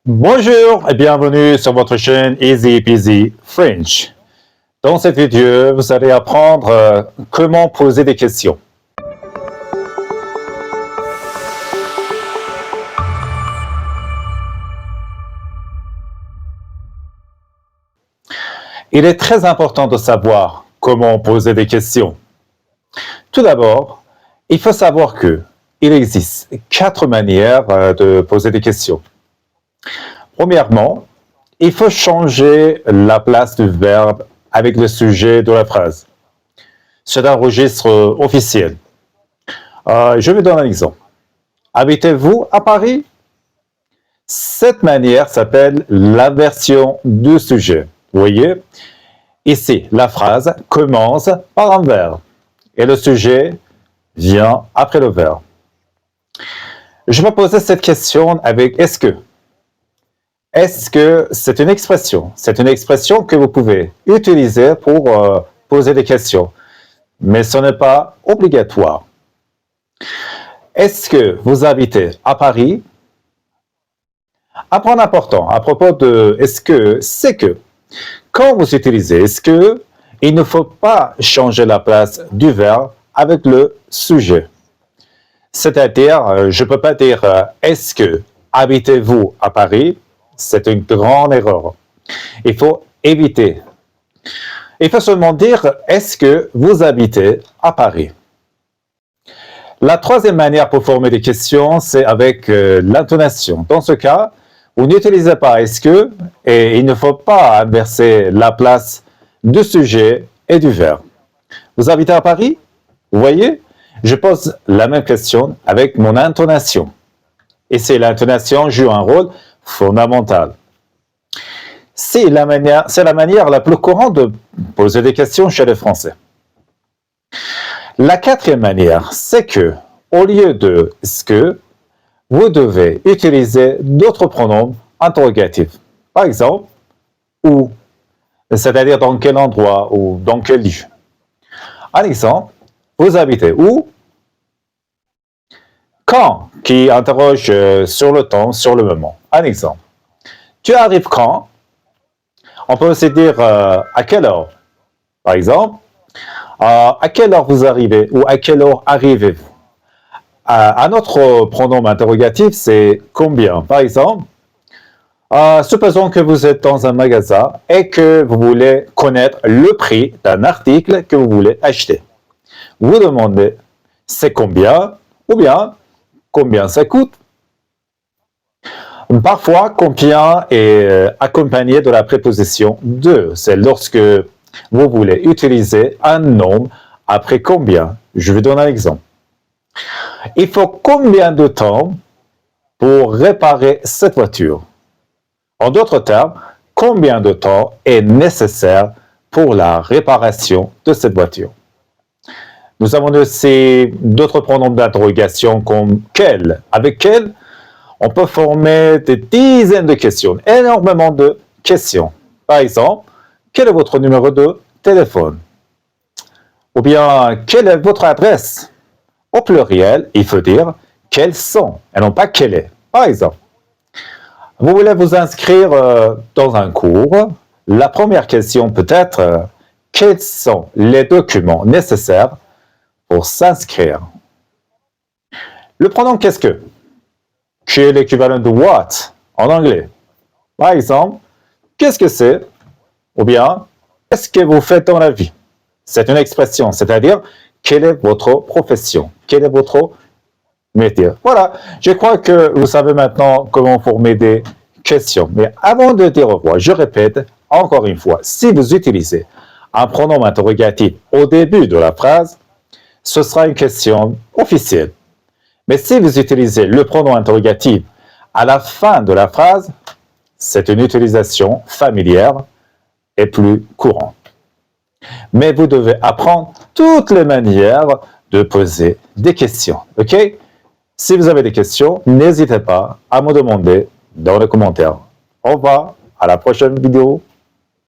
Bonjour et bienvenue sur votre chaîne Easy Peasy French. Dans cette vidéo, vous allez apprendre comment poser des questions. Il est très important de savoir comment poser des questions. Tout d'abord, il faut savoir qu'il existe 4 manières de poser des questions. Premièrement, il faut changer la place du verbe avec le sujet de la phrase. C'est un registre officiel. Je vais donner un exemple. Habitez-vous à Paris? Cette manière s'appelle l'inversion du sujet. Vous voyez? Ici, la phrase commence par un verbe et le sujet vient après le verbe. Je vais poser cette question avec est-ce que. Est-ce que c'est une expression? C'est une expression que vous pouvez utiliser pour poser des questions, mais ce n'est pas obligatoire. Est-ce que vous habitez à Paris? Un point important à propos de est-ce que, c'est que quand vous utilisez est-ce que, il ne faut pas changer la place du verbe avec le sujet. C'est-à-dire, je ne peux pas dire est-ce que habitez-vous à Paris? C'est une grande erreur. Il faut éviter. Il faut seulement dire est-ce que vous habitez à Paris? La troisième manière pour former des questions, c'est avec l'intonation. Dans ce cas, vous n'utilisez pas est-ce que et il ne faut pas inverser la place du sujet et du verbe. Vous habitez à Paris? Vous voyez? Je pose la même question avec mon intonation. Et c'est l'intonation joue un rôle fondamental. C'est la manière la plus courante de poser des questions chez les Français. La quatrième manière, c'est que, au lieu de ce que, vous devez utiliser d'autres pronoms interrogatifs. Par exemple, où, c'est-à-dire dans quel endroit ou dans quel lieu. Un exemple, vous habitez où? Quand, qui interroge sur le temps, sur le moment. Un exemple. Tu arrives quand? On peut aussi dire à quelle heure. Par exemple, à quelle heure vous arrivez ou à quelle heure arrivez-vous? Un autre pronom interrogatif, c'est combien. Par exemple, supposons que vous êtes dans un magasin et que vous voulez connaître le prix d'un article que vous voulez acheter. Vous demandez c'est combien ou bien combien ça coûte. Parfois, combien est accompagné de la préposition de. C'est lorsque vous voulez utiliser un nombre après combien. Je vais donner un exemple. Il faut combien de temps pour réparer cette voiture? En d'autres termes, combien de temps est nécessaire pour la réparation de cette voiture? Nous avons aussi d'autres pronoms d'interrogation comme quel. Avec quel, on peut former des dizaines de questions, énormément de questions. Par exemple, quel est votre numéro de téléphone? Ou bien, quelle est votre adresse? Au pluriel, il faut dire quels sont, et non pas quelle est. Par exemple, vous voulez vous inscrire dans un cours. La première question peut être quels sont les documents nécessaires pour s'inscrire? Le pronom qu'est-ce que? Qui est l'équivalent de what en anglais. Par exemple, qu'est-ce que c'est? Ou bien, qu'est-ce que vous faites dans la vie? C'est une expression, c'est-à-dire, quelle est votre profession? Quel est votre métier? Voilà, je crois que vous savez maintenant comment former des questions. Mais avant de dire au revoir, je répète encore une fois, si vous utilisez un pronom interrogatif au début de la phrase, ce sera une question officielle. Mais si vous utilisez le pronom interrogatif à la fin de la phrase, c'est une utilisation familière et plus courante. Mais vous devez apprendre toutes les manières de poser des questions. OK? Si vous avez des questions, n'hésitez pas à me demander dans les commentaires. Au revoir, à la prochaine vidéo.